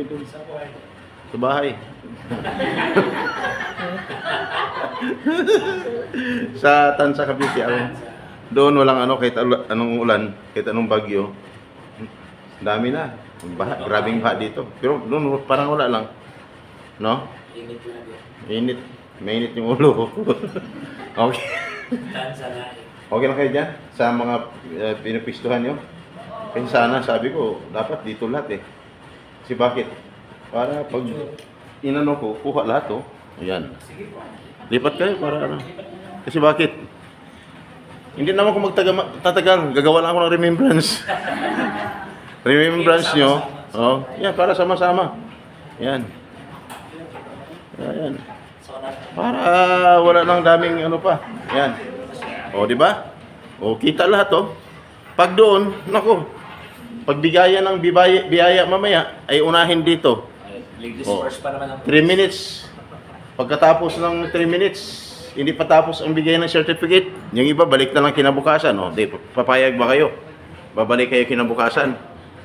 kami dun sa bahay. Sa Tansa, Cavite ako. Doon walang ano, kahit anong ulan, kahit anong bagyo. Dami na. Baha, grabing baha dito. Pero doon parang wala lang. No? Init lang din. Init. Mainit yung ulo. Okay. Tansa na eh. Okay lang kayo dyan? Sa mga pinapistuhan nyo? Kasi sana, sabi ko, dapat dito lahat eh. Kasi bakit? Para pag inano ko, kuha lahat oh. Ayan. Sige po. Lipat kayo para ano. Kasi bakit? Hindi naman ako magtatagal. Gagawa lang ako ng remembrance. Remembrance nyo. Oh, yan, para sama-sama. Yan. Yan. Para wala nang daming ano pa. Yan. O, di ba? O, kita lahat oh. Pag doon, nako. Pag bigaya ng biyaya mamaya, ay unahin dito. Ladies Oh. first pa naman ang 3 minutes. Pagkatapos ng 3 minutes, hindi pa tapos ang bigay ng certificate. Yung iba, balik na lang kinabukasan. O, di, papayag ba kayo? Babalik kayo kinabukasan?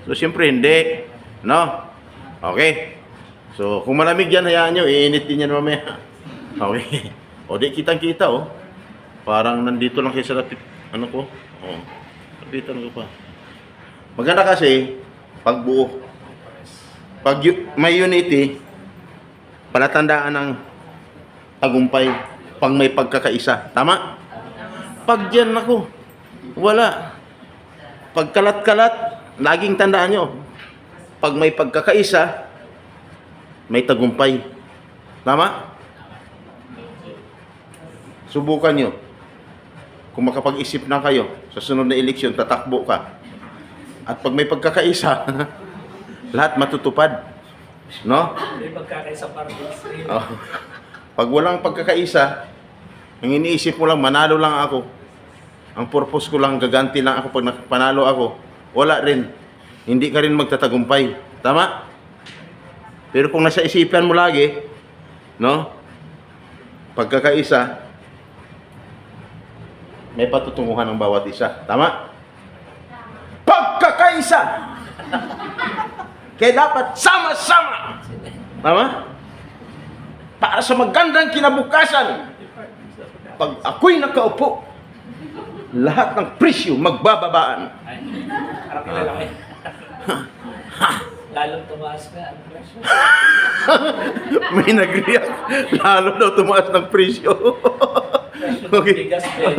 So, siyempre, hindi. No? Okay. So, kung malamig yan, hayaan nyo, iinit din yan mamaya. Okay. O, di, kitang-kita, oh. Parang nandito lang kayo sa lapit. Ano ko? O, lapitan ko pa. Maganda kasi, pagbuo. Pag may unity, palatandaan ng tagumpay pag may pagkakaisa. Tama? Pag dyan ako, wala. Pag kalat-kalat, laging tandaan nyo. Pag may pagkakaisa, may tagumpay. Tama? Subukan nyo. Kung makapag-isip na kayo, sa sunod na eleksyon, tatakbo ka. At pag may pagkakaisa, lahat matutupad. No? may pagkakaisa parties. Oh. Pag walang pagkakaisa, ang iniisip mo lang, manalo lang ako. Ang purpose ko lang, gaganti lang ako pag panalo ako. Wala rin. Hindi ka rin magtatagumpay. Tama? Pero kung nasa isipan mo lagi, no? Pagkakaisa, may patutunguhan ng bawat isa. Tama? Pagkakaisa! Kaya dapat sama-sama! Tama? Para sa magandang kinabukasan, pag ako'y nakaupo, lahat ng presyo magbababaan. Ay, parang kilala ko eh. Lalong tumaas ka ang presyo. May nag-react. Lalo daw tumaas ng presyo. Okay. Bigas eh.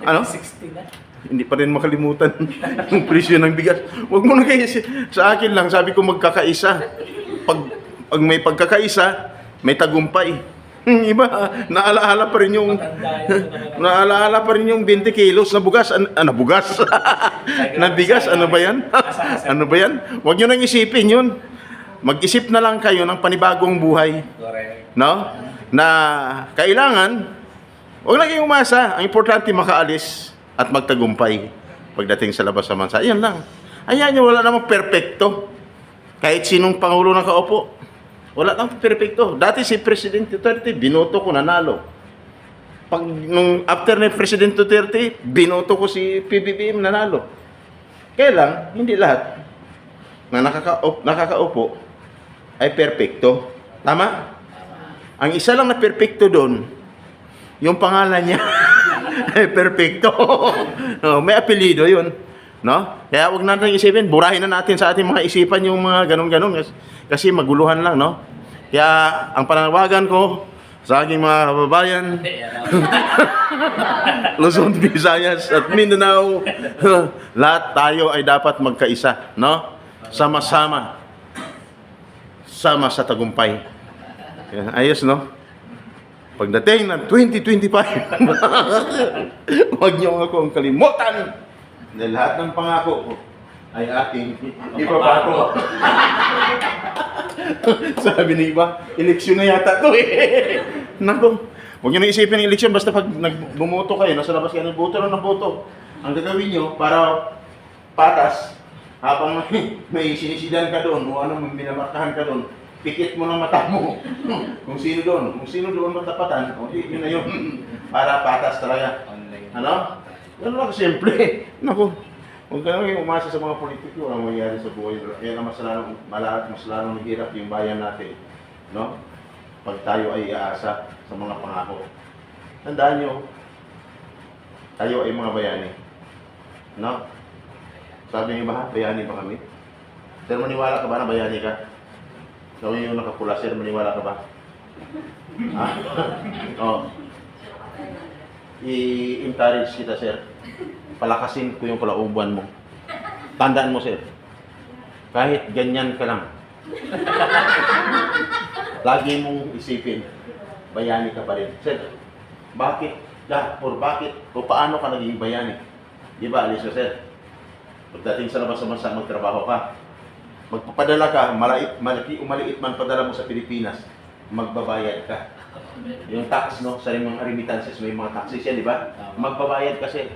Ano? 60 na. Hindi pa rin makalimutan yung presyo ng bigas. Huwag mo na kayo sa akin lang. Sabi ko magkakaisa. Pag may pagkakaisa, may tagumpay. Iba, naalaala pa rin yung naalaala pa rin yung 20 kilos na bugas. Bugas? Na bigas, ano ba yan? Ano ba yan? Huwag nyo nang isipin yun. Mag-isip na lang kayo ng panibagong buhay. Correct. No? Na kailangan, huwag lang kayong umasa. Ang importante makaalis at magtagumpay pagdating sa labas sa bansa. Ayan lang. Ayan nyo, wala namang perpekto. Kahit sinong pangulo ng kaupo. Wala nang perpekto. Dati si President Duterte, binoto ko, nanalo. Nung after ni President Duterte, binoto ko si PBBM, nanalo. Kaya lang, hindi lahat na nakakaupo ay perpekto. Tama? Ang isa lang na perpekto doon, yung pangalan niya ay perpekto. No, may apelido yun. No? Kaya wag natin isipin, burahin na natin sa ating mga isipan yung mga ganun-ganun kasi maguluhan lang, no? Kaya ang pananawagan ko sa aking mga kababayan, Luzon, Visayas at Mindanao, lahat tayo ay dapat magkaisa, no? Sama-sama. Sama sa tagumpay. Kaya, ayos, no? Pagdating ng 2025, huwag niyo akong kalimutan na lahat ng pangako ko ay aking ipapato. Sabi ni iba, eleksyon na yata to eh. Nako, huwag niyo na isipin ng eleksyon basta pag nagbumoto kayo, nasa labas kayo, nagboto lang ng boto. Ang gagawin niyo para patas, habang may sinisidan ka doon o anong minamarkahan ka doon, pikit mo ng mata mo kung sino doon matapatan, o yun na yun, para patas talaga. Ano? Ganun lang simple. Naku, Huwag ka nang umasa sa mga politiko, walang mangyayari sa buhay. Kaya na mas lalong hirap yung bayan natin. No? Pag tayo ay aasa sa mga pangako. Tandaan nyo, tayo ay mga bayani. No? Sabi niyo ba, bayani ba kami? Sir, maniwala ka ba na bayani ka? Ikaw yung nakapula, sir, maniwala ka ba? Ha? Oh. I-encourage kita, sir. Palakasin ko yung kalauban mo. Tandaan mo, sir. Kahit ganyan ka lang. Lagi mong isipin, bayani ka pa rin. Sir, bakit ka? Or bakit? O paano ka naging bayani? Di ba, Alicia, sir? Pagdating sa labas ng bansa, magtrabaho ka. Magpapadala ka, malaki o maliit man padala mo sa Pilipinas, magbabayad ka. Yung tax, no? Sa mga remittances, may mga taxes yan, di ba? Magbabayad kasi.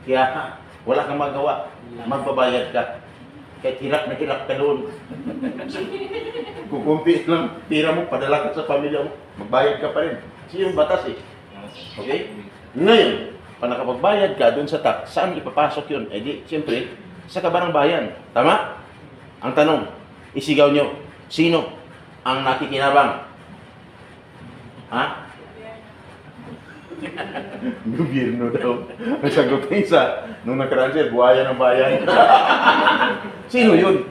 Kaya wala kang magawa, magbabayad ka. Kahit hirap na hirap ka doon. Kukumpi lang, pira mo, padala ka sa pamilya mo, magbayad ka pa rin. Kasi yung batas eh. Okay? Ngayon, pag nakapagbayad ka doon sa tax, saan ipapasok yun? Eh di, siyempre, sa kabarang bayan. Tama? Ang tanong, isigaw nyo, sino ang nakikinabang? Ha? Gobyerno daw. Ang sagot ng isa, nung nakaraan siya, buhaya ng bayan. Sino yun?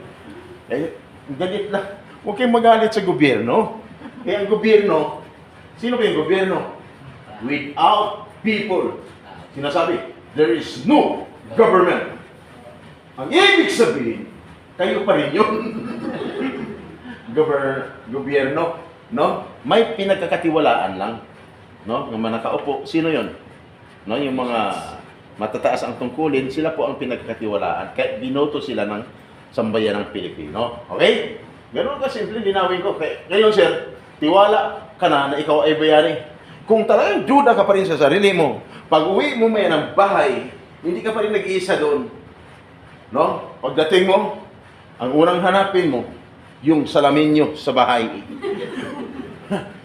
Eh, galit na. Huwag kayong magalit sa gobyerno. Eh, ang gobyerno, sino ba yung gobyerno? Without people. Sinasabi, there is no government. Ang ibig sabihin, kayo pa rin yun. Gobyerno, no? May pinagkakatiwalaan lang, no? Yung mga nakaupo, sino yun? No? Yung mga matataas ang tungkulin, sila po ang pinagkakatiwalaan. Kaya binoto sila ng sambayan ng Pilipino. Okay? Ganun ka simple, linawin ko. Ngayon, sir, tiwala ka na ikaw ay bayani. Kung talagang duda ka pa rin sa sarili mo, pag uwi mo may ng bahay, hindi ka pa rin nag-iisa doon. No? Pagdating mo, ang unang hanapin mo, yung salamin nyo sa bahay.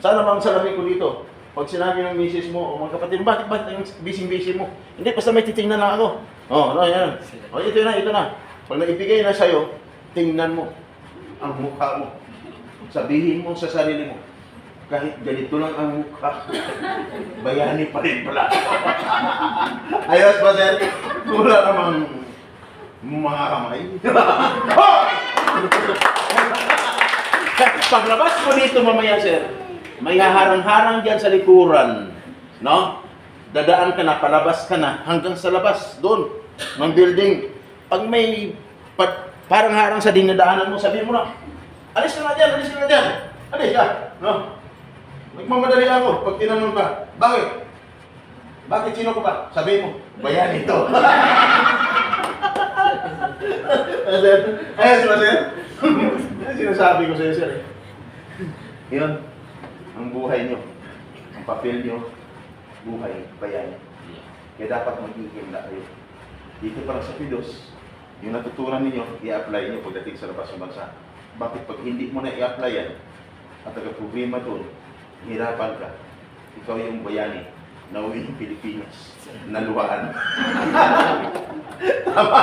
Sana bang salamin ko dito? Pag sinabi ng misis mo o mga kapatid, bakit yung busy-busy mo? Hindi, basta may titingnan lang ako. Oh, no, yan. Oh, ito na. Pag naibigay na sa'yo, tingnan mo ang mukha mo. Sabihin mo sa sarili mo, kahit ganito lang ang mukha, bayani pa rin pala. Ayos ba, sir? Wala namang mga kamay. Paglabas mo dito mamaya, sir, may haharang-harang dyan sa likuran, no? Dadaan ka na, palabas ka na, hanggang sa labas, doon, ng building. Pag may parang harang sa dinadaanan mo, sabihin mo na, alis ka na dyan, alis ka, no? Nagmamadali ako, pag tinanong ka, bakit? Bakit sino ko ba? Sabihin mo, bayan ito. Ayos ba, sir? Sinasabi ko sa'yo, sir. Yun, ang buhay nyo, ang papel nyo, buhay, bayan. Kaya dapat magiging kayo. Dito pa lang sa Pidos, yung natutunan ninyo, i-apply nyo pagdating sa labas ng bansa. Bakit pag hindi mo na i-apply yan, at nagka-problema doon, hirapan ka, ikaw yung bayani, na uwi ng Pilipinas, naluhaan. Tama?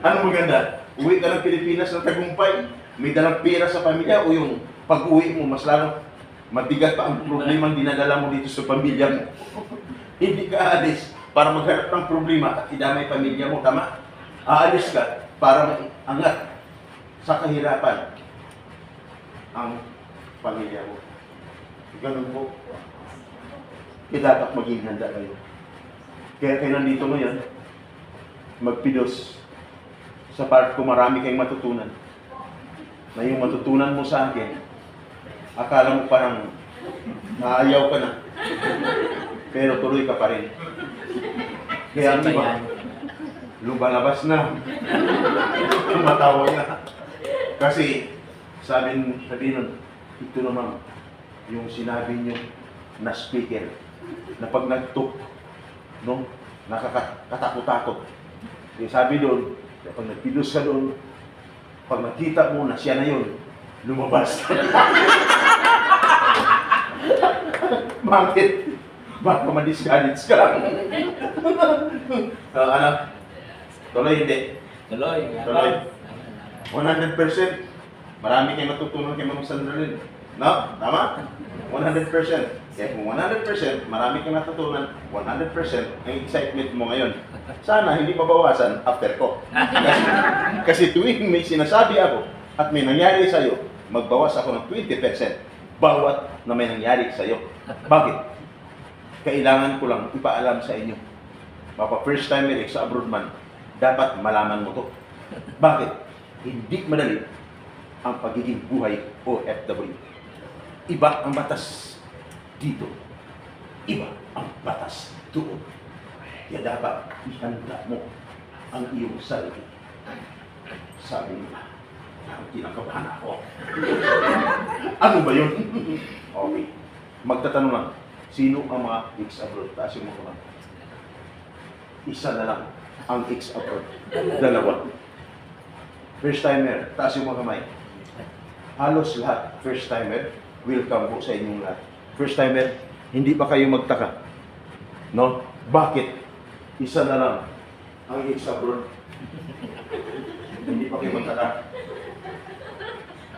Ano maganda? Uwi ka ng Pilipinas na tagumpay, may dalang pera sa pamilya, o yung pag-uwi mo, mas lalo mabigat pa ang problema ang dinadala mo dito sa pamilya mo. Hindi ka aalis para magharap ng problema at idamay pamilya mo, tama? Aalis ka para angat sa kahirapan ang pamilya mo. Ganun po. Kaya dapat maging handa kayo. Kaya kayo nandito ngayon, magpidos. Sa part ko marami kayong matutunan. Na yung matutunan mo sa akin, akala mo parang naayaw ka na. Pero tuloy ka pa rin. Kaya ang iba, lumalabas na. Tumatawa na. Kasi sabi nun, ito naman yung sinabi nyo na speaker na pag nagtuk, no, nakakatakot-takot. Yung sabi doon, pag nagpidos ka doon, pag nakita mo na siya na yun, lumabas. Bakit? Baka madiscourage ka lang. Anak, Tuloy, hindi. Tuloy. Tuloy. 100%. Marami kayong matutunan kay Ma'am Sandralyn. No? Tama? 100%. Kaya kung 100%, marami kang natutunan, 100% ang excitement mo ngayon. Sana hindi mabawasan after ko. Kasi tuwing may sinasabi ako at may nangyari sa'yo, magbawas ako ng 20% bawat na may nangyari sa'yo. Bakit? Kailangan ko lang ipaalam sa inyo. Mapa first time sa abroad man, dapat malaman mo to. Bakit? Hindi madali ang pagiging buhay OFW. Iba ang batas dito. Iba ang batas doon. Kaya dapat ihanda mo ang iyong sarili. Sabi nila, parang kinakabahan ako. Ano ba yun? Okay. Magtatanong lang, sino ang mga ex-abroad? Taas yung mga kamay. Isa na lang ang ex-abroad. Dalawa. First timer, taas yung mga kamay. Halos lahat, first timer, welcome po sa inyong lahat. First timer, hindi ba kayo magtaka? No? Bakit? Isa na lang ang ex-abroad. Hindi pa kayo magtaka?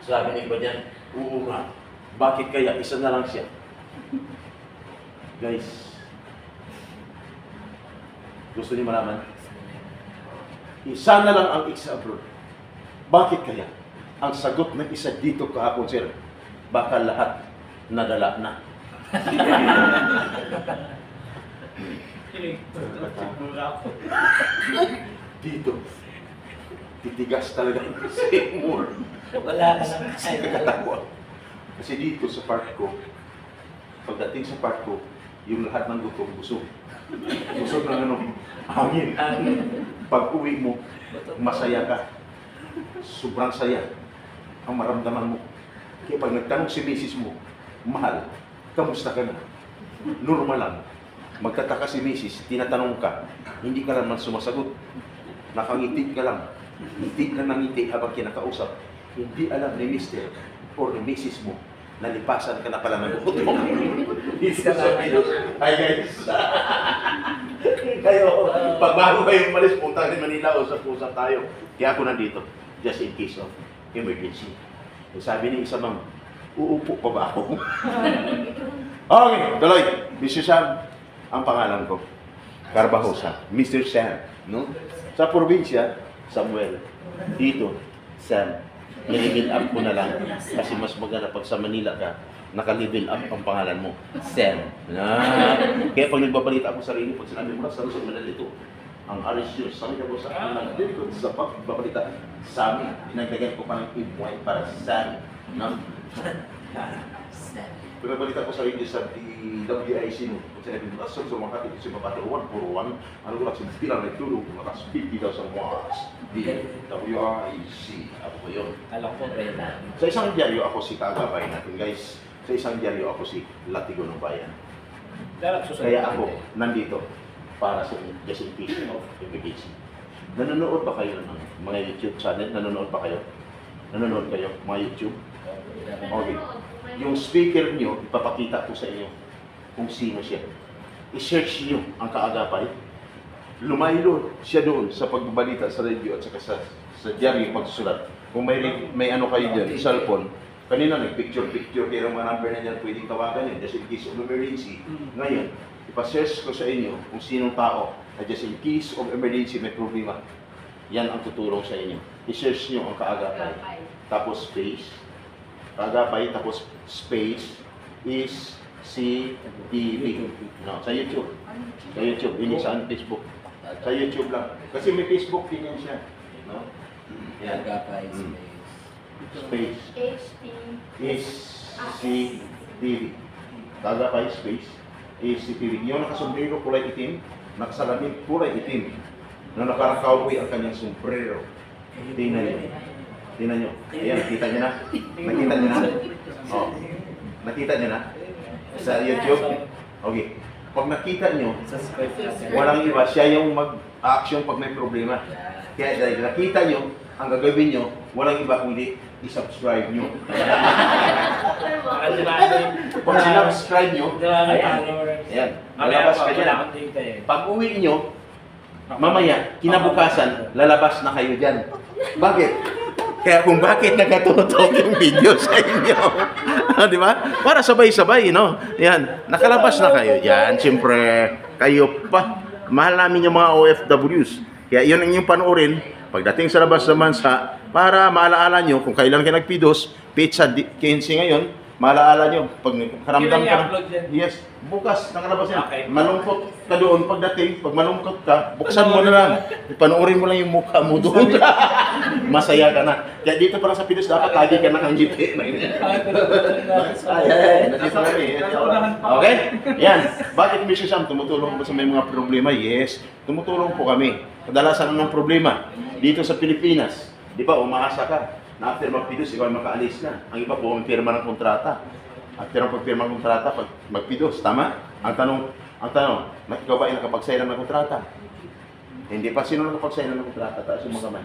Sabi ni iba dyan, oo nga. Bakit kaya isa na lang siya? Guys, gusto niyo malaman? Isa na lang ang ex-abroad. Bakit kaya? Ang sagot ng isa dito kahapon, sir, baka lahat nadala na. Dito, titigas talaga ang Seymour. Wala ka lang Sa katawa. Kasi dito sa part ko, pagdating sa part ko, yung lahat ng gutom busog. Busog ng ano, hangin. Pag uwi mo, masaya ka. Sobrang saya ang maramdaman mo. Kaya pag nagtanong si misis mo, mahal, kamusta ka na? Normal lang. Magtataka si misis, tinatanong ka, hindi ka naman sumasagot. Nakangiti ka lang. Ngiti ka ng ngiti habang kinakausap. Hindi alam ni mister or ni misis mo, nalipasan ka na pala ng buto. Hi guys! Kayo, pag bago kayong malis, punta rin Manila, usap-usap tayo. Kaya ako nandito, just in case of emergency. Sabi ni isa ma'am, uupo pa ba ako? Okay, tuloy. Mr. Sam, ang pangalan ko. Carbajosa. Mr. Sam. No? Sa probinsya, Samuel. Dito, Sam. Nilibil up ko na lang. Kasi mas maganda pag sa Manila ka, naka-level up ang pangalan mo. Sam. Kaya pag nagbabalita ako sa sarili, pag sinabi mo na sa Luzon, Manila dito, ang RSU, sabi ko sa akin, difficult sa pagbabalita. Sami, dinagdagan ko pa ng i-point para sa Sami. No? Pinabalita ko sa inyo sa DWIC no. Kung sinabi mo, sa Makati, sa Mabato 141, ano ko lang sa bilang nagtulog, matas 50,000 watts. DWIC. Ako ko yun. Alam ko, Bella. Sa isang dyaryo ako si Tagabay natin, guys. Sa isang dyaryo ako si Latigo ng Bayan. Kaya ako, nandito para sa just in case of emergency. Nanonood ba kayo ng mga YouTube channel? Nanonood ba kayo? Nanonood kayo mga YouTube? Okay. Yung speaker nyo, ipapakita ko sa inyo kung sino siya. I-search nyo ang kaagapay. Lumaylo siya doon sa pagbabalita sa radio at saka sa diary pagsusulat. Kung may ano kayo dyan, cellphone, kanina nag-picture-picture, kaya mga number na dyan pwedeng tawagan yun, just in case of emergency. Ngayon, ipa-search ko sa inyo kung sinong tao na just in case of emergency may problema. Yan ang tutulong sa inyo. I-search nyo ang kaagapay. Tapos space. Kaagapay, tapos space is CTV. No, sa YouTube. Sa YouTube, hindi sa Facebook. Sa YouTube lang. Kasi may Facebook din yan siya. No? Yan. Agapay Space HT. is CTV. Kaagapay, space is CTV. Yung nakasombrero kulay itim, nakasalamin kulay itim. Na nakarakaway ang kanyang sombrero. Tingnan niyo. Tingnan nyo. Ayan, nakita nyo na. Nakita nyo na. Oh. Nakita nyo na. Sa YouTube. Okay. Pag nakita nyo, walang iba. Siya yung mag-action pag may problema. Kaya dahil nakita nyo, ang gagawin nyo, walang iba kundi i-subscribe nyo. Pag sinubscribe nyo, ayan. Malabas ka dyan. Pag uwi nyo, mamaya, kinabukasan, lalabas na kayo dyan. Bakit? Kaya kung bakit nagkatutok yung video sa inyo. Di ba? Para sabay-sabay, no? Yan. Nakalabas na kayo dyan. Siyempre, kayo pa. Mahal namin yung mga OFWs. Kaya yun ang inyong panoorin pagdating sa labas ng bansa para maalaala nyo kung kailan kayo nagpidos, pizza 15 ngayon, maalaala nyo. Pag karamdam ka i-upload yan? yes, bukas nakalabas yan. Okay. Malungkot ka doon pagdating, pag malungkot ka, buksan mo na lang. Panoorin mo lang yung mukha mo doon. Masaya ka na. Kaya dito pa lang sa Pidos, dapat lagi ka nakangiti. Okay? Yan. Bakit Mr. Sam, tumutulong ba sa may mga problema? Yes. Tumutulong po kami. Kadalasan ng problema dito sa Pilipinas. Di ba, umaasa ka na after magpidos, ikaw ay makaalis na. Ang iba po, pirma ng kontrata. After ang pagpirma ng kontrata, pag magpidos, tama? Ang tanong, ikaw ba ay nakapagsaylan ng kontrata? Hindi pa. Sino nakapagsaylan ng kontrata? Taas yung mga kamay.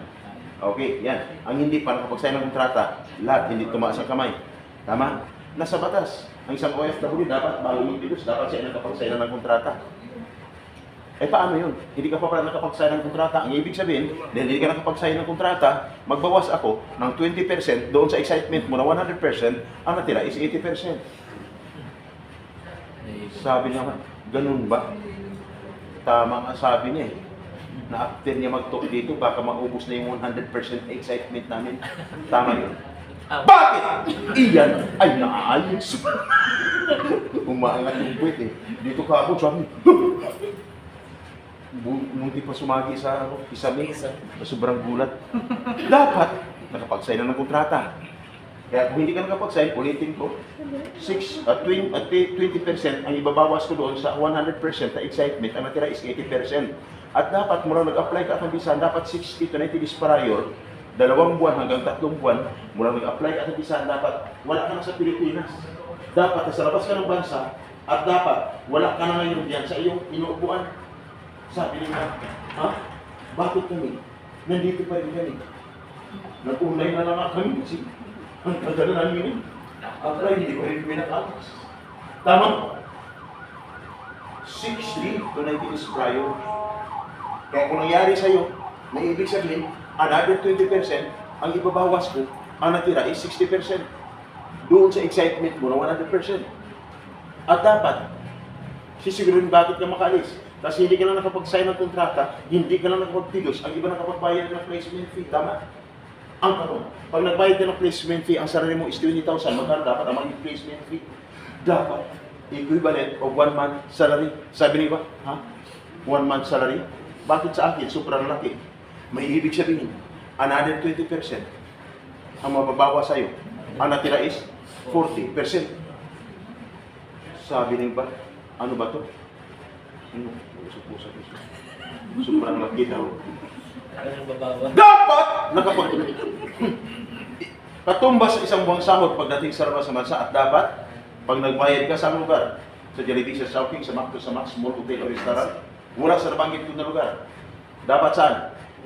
Okay, yan. Ang hindi pa nakapagsaylan ng kontrata, lahat hindi tumaas ang kamay. Tama? Nasa batas. Ang isang OFW dapat, bago magpidos, dapat siya nakapagsaylan ng kontrata. Eh paano yun? Hindi ka pa pala nakapag-sign ng kontrata. Ang ibig sabihin, dahil hindi ka nakapag-sign ng kontrata, magbawas ako ng 20% doon sa excitement mo na 100%, ang natira is 80%. Sabi niya, ganun ba? Tama nga sabi niya eh. Na after niya mag-talk dito, baka maubos na yung 100% excitement namin. Tama yun. Bakit? Iyan ay naayos. Umaangat yung puwet eh. Dito ka ako, sabi, munti pa sumagi sa isami, sobrang gulat. Dapat nakapag-sign na ng kontrata. Kaya kung hindi ka nakapag-sign, ulitin ko, 20% ang ibabawas ko doon sa 100% na excitement, ang natira is 80%. At dapat mula nag-apply ka ng visa, dapat 60 to 90 days prior, 2 buwan hanggang 3 buwan, mula nag-apply ka ng visa, dapat wala ka na sa Pilipinas. Dapat nasa labas ka ng bansa, at dapat wala ka na ngayon diyan sa iyong inuupuan. Sabi nila, ha? Bakit kami? Nandito pa rin kami. Nag-online na lang kami kasi ang tagal na namin. Apply, hindi ko rin pinakalas. Tama? 60 to 90 days prior. Kaya kung nangyari sa'yo, na ibig sabihin, another 20%, ang ibabawas ko, ang natira is 60%. Doon sa excitement mo na 100%. At dapat, sisigurin bakit ka makalis. Kasi hindi ka lang nakapag-sign ng kontrata, hindi ka lang nakapag-pidos, ang iba nakapagbayad ng placement fee, tama? Ang tanong, pag nagbayad ka ng placement fee, ang sarili mo is 20,000, magkano dapat ang maging placement fee? Dapat equivalent of 1 month salary. Sabi niyo ba? Ha? 1 month salary? Bakit sa akin? Sobrang laki. May ibig sabihin, another 20% ang mababawa sa'yo. Ang natira is 40%. Sabi niyo ba? Ano ba to? Sobrang laki daw. Dapat nakapag katumbas sa isang buwang sahod pagdating sa labas sa bansa at dapat pag nagbayad ka sa lugar sa Jollibee, sa Shopping, sa Macdo, sa Max Mall, Hotel o Restaurant, wala sa nabanggit ko na lugar. Dapat saan?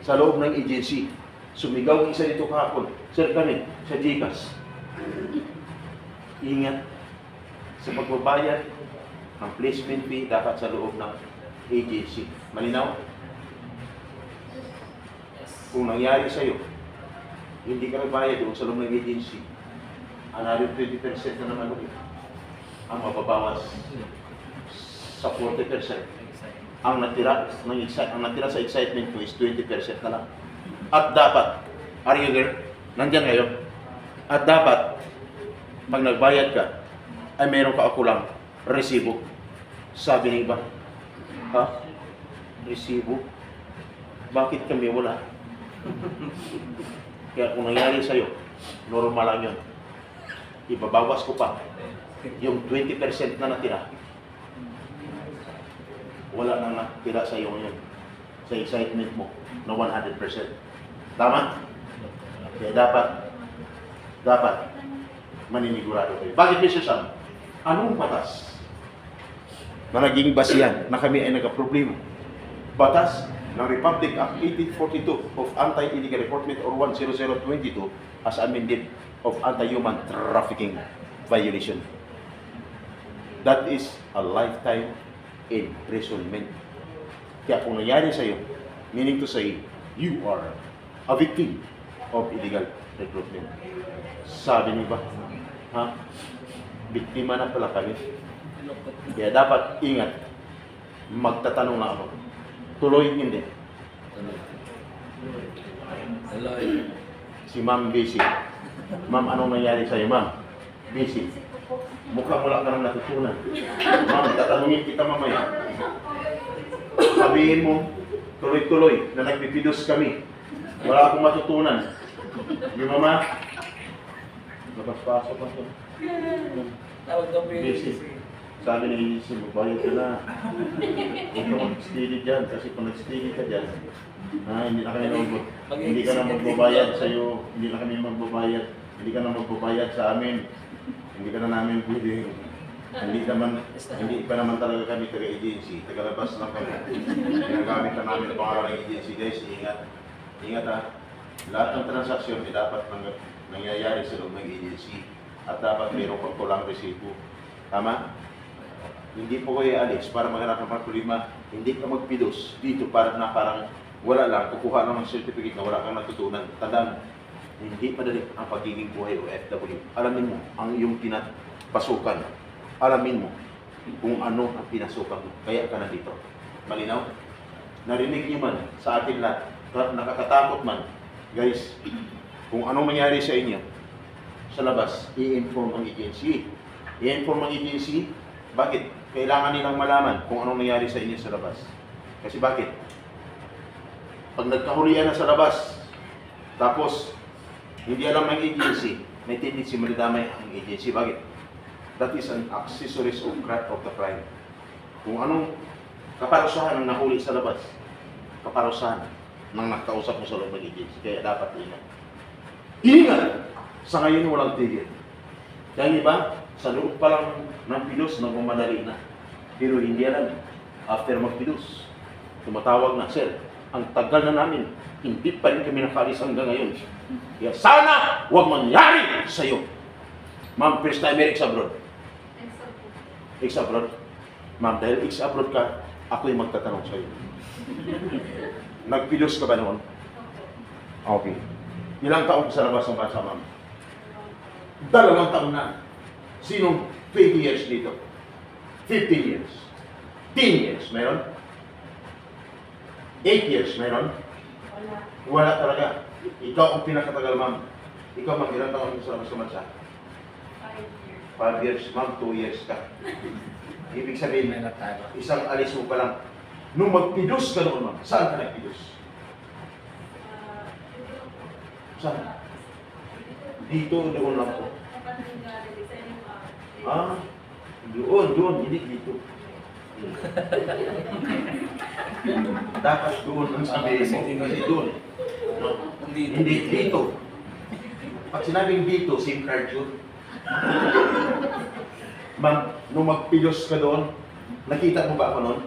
Sa loob ng agency. Sumigaw ang isa dito kahapon. Sir kami, sa Gcash. Ingat sa pagbabayad ang placement fee dapat sa loob ng agency. Malinaw? Kung nangyari sa'yo, hindi ka nagbayad doon sa loob ng agency, another 20% na naman ulit ang mababawas sa 40%. Ang natira sa excitement ko is 20% na lang. At dapat, are you there? Nandyan kayo. At dapat, pag nagbayad ka, ay meron ka ako lang resibo. Sabi ng iba, ha? Resibo? Bakit kami wala? Kaya kung nangyari sa'yo, normal lang yun. Ibabawas ko pa yung 20% na natira. Wala nang natira sa'yo ngayon sa excitement mo na 100%. Tama? Kaya dapat maninigurado kayo. Bakit, Mr. Sam? Anong batas na naging basihan na kami ay nagka-problema? Batas ng Republic Act 1842 of Anti-Illegal Recruitment or 10022 as amended of Anti-Human Trafficking Violation. That is a lifetime imprisonment. Kaya kung nangyari sa'yo, Meaning to say, you are a victim of illegal recruitment. Sabi niyo ba? Ha? Biktima na pala kami. Kaya dapat ingat. Magtatanong na ako. Tuloy hindi. Tuloy. Si Ma'am busy. Ma'am, anong nangyari sa'yo, Ma'am? Busy. Mukhang wala ka nang natutunan. Ma'am, tatanungin kita mamaya. Sabihin mo, tuloy-tuloy, na nagpipidos kami. Wala akong matutunan. Di ba, Ma? Napaspaso pa ito. Tawag daw po yung Busy. Sabi ni Isin, magbayad ka na. Huwag ka mag-steady dyan, kasi kung nag-steady ka dyan, hindi na hindi ka na magbabayad sa'yo, hindi na kami magbabayad, hindi ka na magbabayad sa amin, hindi ka na namin pwede. Hindi pa naman talaga kami taga-agency, taga-labas lang kami. Ginagamit na namin ang pangalan ng agency, guys, ingat. Ingat ha. Lahat ng transaksyon ay dapat nangyayari sa loob ng agency at dapat mayroong pagkulang resibo. Tama? Hindi po kayo alis para maghanap ng problema. Hindi ka magpidos dito para na parang wala lang, kukuha lang ng certificate na wala kang natutunan. Tandaan, hindi madali ang pagiging buhay o FW. Alamin mo ang iyong pinapasukan. Alamin mo kung ano ang pinasukan mo. Kaya ka na dito. Malinaw? Narinig niyo man sa atin lahat, nakakatakot man, guys, kung anong mangyari sa inyo sa labas, i-inform ang agency. I-inform ang agency. Bakit? Kailangan nilang malaman kung anong nangyari sa inyo sa labas. Kasi bakit? Pag nagkahulian na sa labas, tapos hindi alam ng agency, may tendency madadamay ang agency. Bakit? That is an accessories of the crime. Kung anong kaparusahan ng nahuli sa labas, kaparusahan ng nakausap mo sa loob ng agency. Kaya dapat ingat. Ingat! Sa ngayon walang tigil. Kaya iba, sa loob pa lang ng pilos, nagmamadali na. Pero hindi alam, after magpilos, tumatawag na, Sir, ang tagal na namin, hindi pa rin kami nakalis hanggang ngayon. Kaya sana huwag mangyari sa iyo. Ma'am, first timer ex-abroad. Ex-abroad? Ma'am, dahil ex-abroad ka, ako'y magtatanong sa iyo. Nagpilos ka ba noon? Okay. Ilang taon ka sa labas ng bansa, ma'am? 2 taon na. Sinong 20 years dito? 15 years? 10 years? Meron? 8 years? Meron? Wala talaga. Ikaw ang pinakatagal, ma'am. Ikaw, ma'am, ilang taon ka sa labas ng bansa? 5 years. Ma'am, 2 years ka. Ibig sabihin, isang alis mo pa lang. Nung magpidos ka noon, ma'am, saan ka nagpidos? Saan? Dito, doon lang po. Ah, doon, hindi dito. Dapat doon ang sabihin mo, kasi doon. Hindi dito. Pag sinabing dito, SIM card yun. Ma'am, nung magpilos ka doon, nakita mo ba ako noon?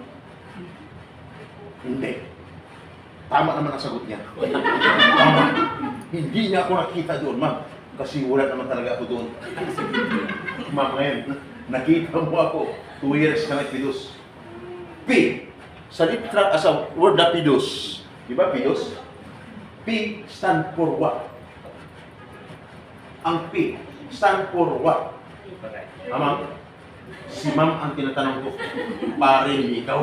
Hindi. Tama naman ang sagot niya. Tama. Hindi niya ako nakita doon, ma'am. Kasi wala naman talaga ako doon. Ma'am, ngayon, nakita mo ako. 2 years ka nagpidos. P. Sa litra, sa word na pidos. Di ba pidos? P stand for what? Ang P stand for what? Ma'am, si ma'am ang tinatanong ko, pare ikaw.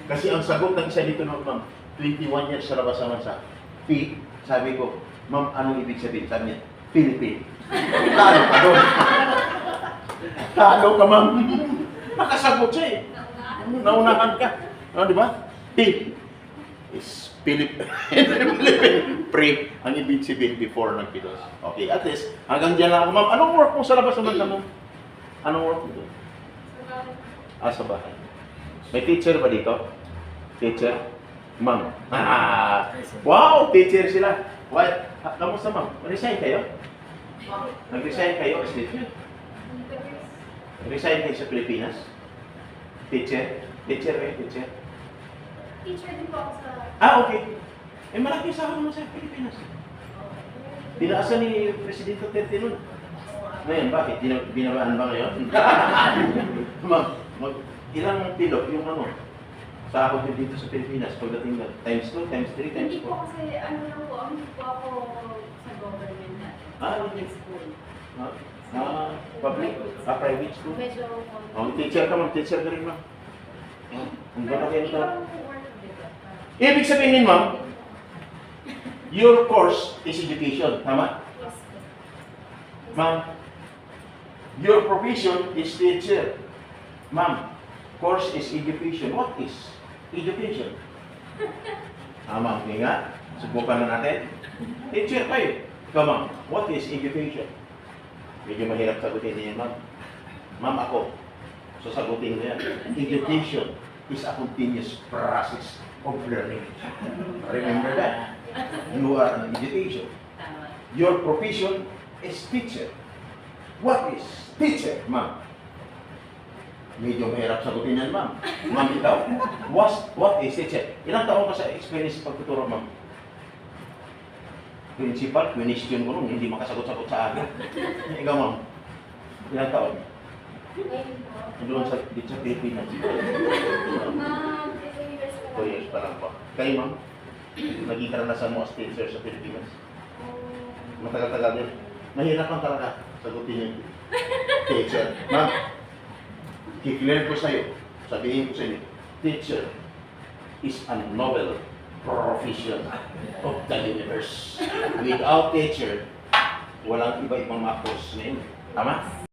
Kasi ang sagot ng isa dito na, ma'am, 21 years sa labas naman sa P, sabi ko, ma'am, anong ibig sabihin? Sabi niya, Philippine. Talo ka doon. Talo ka, ma'am. Nakasagot siya eh. Naunahan ka. Ano, di ba? P is Philippine. Pre, ang ibig sabihin before nagpidos. Okay, at least, hanggang dyan lang ako, ma'am. Anong work mo sa labas naman mo? Anong work mo doon? Sa bahay. May teacher ba dito? Teacher? Ma'am. Wow, teacher sila. Why? Kamusta, ma'am? Resign kayo? Nag-resign kayo as teacher? Resign kayo sa Pilipinas? Teacher? Teacher kayo, teacher? Teacher din po ako sa... Okay. Eh, malaki sahod mo sa Pilipinas. Dinaasan ni Presidente Duterte nun. Ngayon, bakit? Binabaan ba ngayon? Ma'am, ilang pilot yung ano? Sahod din dito sa Pilipinas pagdating na times 2, times 3, times Hindi 4. po kasi ano lang po, hindi po ako sa government na. Hindi. School. Public? Private school? Medyo Teacher ka ma'am, teacher ka rin ma'am. Ang gano'n kayo ito. Ibang work dito. Ibig sabihin ma'am, your course is education, tama? Yes po. Ma'am, your profession is teacher. Ma'am, course is education. What is education? Ma'am, hindi nga. Subukan na natin. Teacher kayo. Ikaw ma'am, what is education? Medyo mahirap sagutin niya ma'am. Ma'am, ako. So sagutin niya. Education is a continuous process of learning. Remember that. You are an education. Tama. Your profession is teacher. What is teacher, ma'am? Medyo mahirap sagutin yan, ma'am. Ma'am, ikaw. What is teacher? Ilang taon ka sa experience sa pagtuturo, ma'am? Principal, question ko nung hindi makasagot-sagot sa akin. Ikaw, ma'am. Ilang taon? Ngayon po. Doon dito sa Pilipinas. 2 years pa 2 years pa lang po. Kayo, ma'am? Naging karanasan mo as teacher sa Pilipinas? Matagal-tagal din. Mahirap lang talaga sagutin yung teacher. Ma'am, kikilare ko sa'yo, sabihin ko sa inyo, teacher is a noble profession of the universe. Without teacher, walang iba-ibang mga course na yun. Tama?